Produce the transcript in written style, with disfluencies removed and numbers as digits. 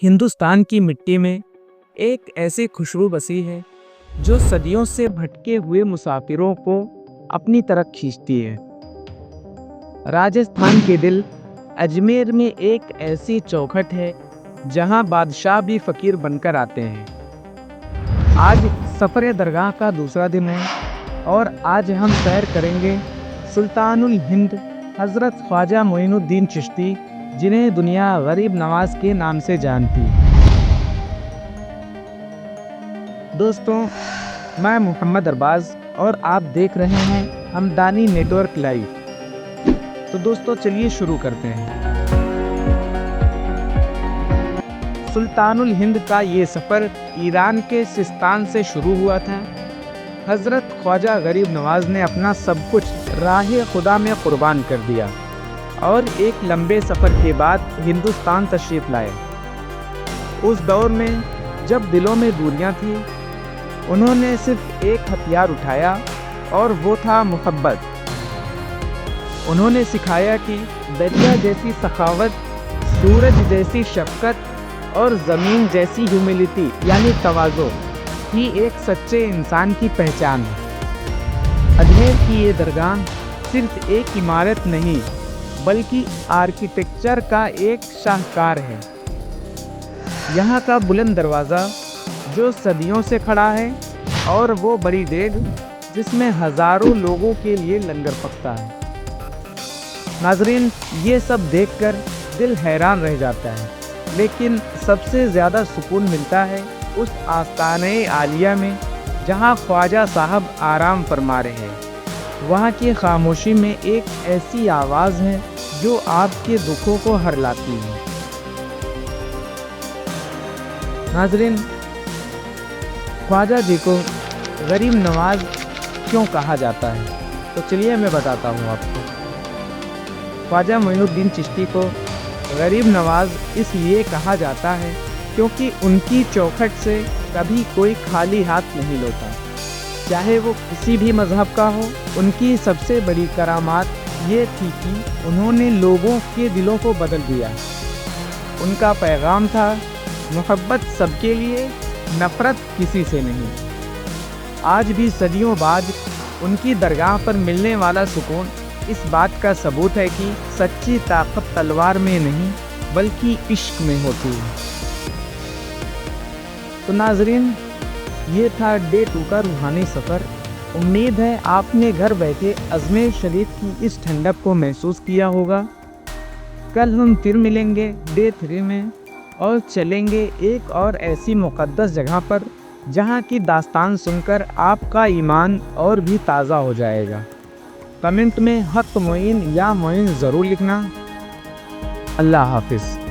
हिंदुस्तान की मिट्टी में एक ऐसी खुशबू बसी है जो सदियों से भटके हुए मुसाफिरों को अपनी तरफ खींचती है। राजस्थान के दिल अजमेर में एक ऐसी चौखट है जहां बादशाह भी फकीर बनकर आते हैं। आज सफर दरगाह का दूसरा दिन है और आज हम सैर करेंगे सुल्तानुल हिंद हजरत ख्वाजा मोइनुद्दीन चिश्ती, जिन्हें दुनिया गरीब नवाज के नाम से जानती है। दोस्तों, मैं मोहम्मद अरबाज और आप देख रहे हैं हमदानी नेटवर्क लाइव। तो दोस्तों चलिए शुरू करते हैं। सुल्तानुल हिंद का ये सफ़र ईरान के सिस्तान से शुरू हुआ था। हज़रत ख्वाजा गरीब नवाज ने अपना सब कुछ राह खुदा में कुर्बान कर दिया और एक लंबे सफ़र के बाद हिंदुस्तान तशरीफ़ लाए। उस दौर में जब दिलों में दूरियां थी, उन्होंने सिर्फ एक हथियार उठाया और वो था मोहब्बत। उन्होंने सिखाया कि दरिया जैसी सखावत, सूरज जैसी शफ़क़त और ज़मीन जैसी ह्यूमिलिटी यानी तवाज़ो ही एक सच्चे इंसान की पहचान है। अजमेर की ये दरगाह सिर्फ एक इमारत नहीं बल्कि आर्किटेक्चर का एक शाहकार है। यहाँ का बुलंद दरवाज़ा जो सदियों से खड़ा है और वो बड़ी देग जिसमें हज़ारों लोगों के लिए लंगर पकता है। नाज़रीन, ये सब देखकर दिल हैरान रह जाता है, लेकिन सबसे ज़्यादा सुकून मिलता है उस आस्ताने आलिया में जहाँ ख्वाजा साहब आराम फरमा रहे हैं। वहाँ की खामोशी में एक ऐसी आवाज़ है जो आपके दुखों को हरलाती है। नाज़रीन, ख्वाजा जी को गरीब नवाज क्यों कहा जाता है, तो चलिए मैं बताता हूँ आपको। ख्वाजा मोइनुद्दीन चिश्ती को गरीब नवाज इसलिए कहा जाता है क्योंकि उनकी चौखट से कभी कोई खाली हाथ नहीं लौटा, चाहे वो किसी भी मज़हब का हो। उनकी सबसे बड़ी करामात ये थी कि उन्होंने लोगों के दिलों को बदल दिया। उनका पैगाम था मोहब्बत सबके लिए, नफ़रत किसी से नहीं। आज भी सदियों बाद उनकी दरगाह पर मिलने वाला सुकून इस बात का सबूत है कि सच्ची ताकत तलवार में नहीं बल्कि इश्क में होती है। तो नाज़रीन, ये था डे 2 का रूहानी सफ़र। उम्मीद है आपने घर बैठे अजमेर शरीफ की इस ठंडक को महसूस किया होगा। कल हम फिर मिलेंगे डे 3 में और चलेंगे एक और ऐसी मुक़द्दस जगह पर जहाँ की दास्तान सुनकर आपका ईमान और भी ताज़ा हो जाएगा। कमेंट में हक़ मोइन या मोइन ज़रूर लिखना। अल्लाह हाफ़िज़।